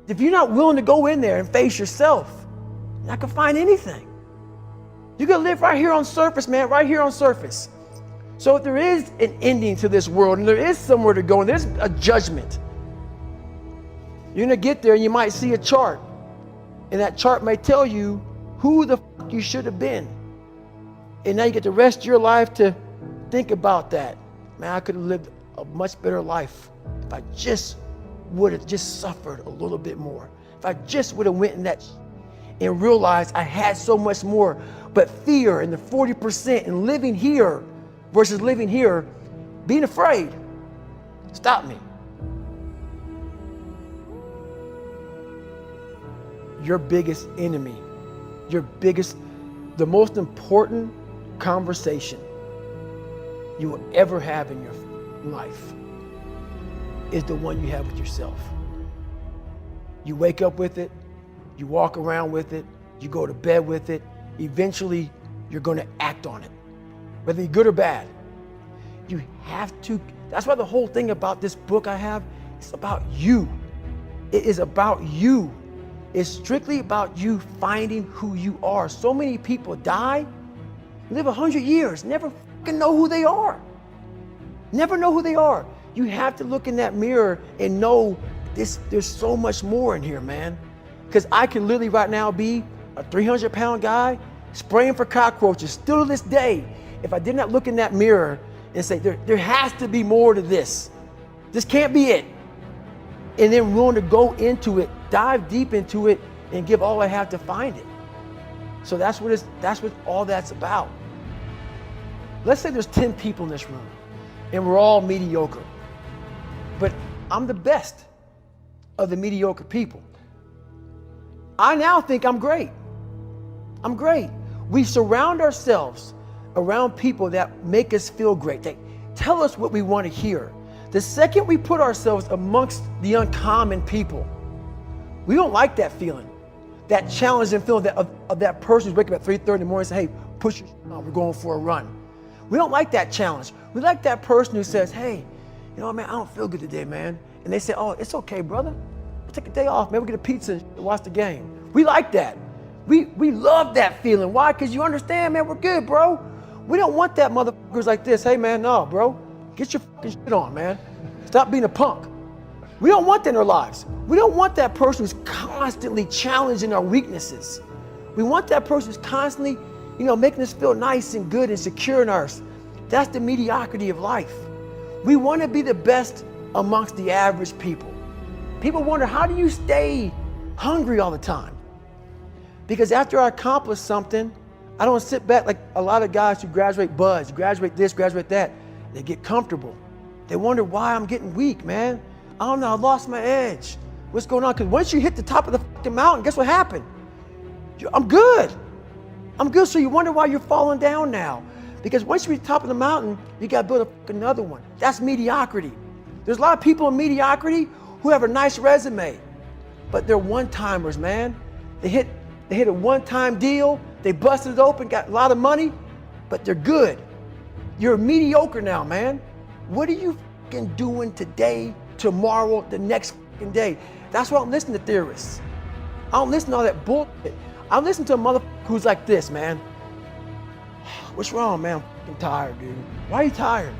If you're not willing to go in there and face yourself, you're not gonna find anything. You're gonna live right here on surface, man, right here on surface. So if there is an ending to this world and there is somewhere to go and there's a judgment, you're gonna get there and you might see a chart. And that chart may tell you who the fuck you should have been. And now you get the rest of your life to think about that. Man, I could have lived a much better life if I just would have just suffered a little bit more. If I just would have went in that and realized I had so much more. But fear and the 40% and living here versus living here, being afraid, stop me. Your biggest enemy, the most important conversation you will ever have in your life is the one you have with yourself. You wake up with it, you walk around with it, you go to bed with it. Eventually, you're going to act on it, whether you're good or bad. You have to. That's why the whole thing about this book I have, it's about you. It is about you. It's strictly about you finding who you are. So many people die, live 100 years, never fucking know who they are. Never know who they are. You have to look in that mirror and know there's so much more in here, man. Because I can literally right now be a 300-pound guy spraying for cockroaches still to this day if I did not look in that mirror and say, there has to be more to this. This can't be it. And then willing to go into it, dive deep into it, and give all I have to find it. So that's what all that's about. Let's say there's 10 people in this room, and we're all mediocre. But I'm the best of the mediocre people. I now think I'm great. I'm great. We surround ourselves around people that make us feel great. They tell us what we want to hear. The second we put ourselves amongst the uncommon people, we don't like that feeling, that challenging feeling of that person who's waking up at 3:30 in the morning and say, hey, push your on, we're going for a run. We don't like that challenge. We like that person who says, hey, you know, man, I don't feel good today, man. And they say, oh, it's okay, brother. We'll take a day off, man. We'll get a pizza and watch the game. We like that. We love that feeling. Why? Because you understand, man, we're good, bro. We don't want that motherfuckers like this. Hey, man, no, bro. Get your fucking shit on, man. Stop being a punk. We don't want that in our lives. We don't want that person who's constantly challenging our weaknesses. We want that person who's constantly, making us feel nice and good and secure in ours. That's the mediocrity of life. We want to be the best amongst the average people. People wonder, how do you stay hungry all the time? Because after I accomplish something, I don't sit back like a lot of guys who graduate buds, graduate this, graduate that. They get comfortable. They wonder why I'm getting weak, man. I don't know, I lost my edge. What's going on? Because once you hit the top of the fucking mountain, guess what happened? I'm good. I'm good, so you wonder why you're falling down now. Because once you reach the top of the mountain, you got to build another one. That's mediocrity. There's a lot of people in mediocrity who have a nice resume, but they're one-timers, man. They hit a one-time deal, they busted it open, got a lot of money, but they're good. You're mediocre now, man. What are you fucking doing today, tomorrow, the next fucking day? That's why I don't listen to theorists. I don't listen to all that bullshit. I listen to a motherfucker who's like this, man. What's wrong, man? I'm fucking tired, dude. Why are you tired?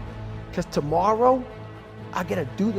Because tomorrow, I gotta do the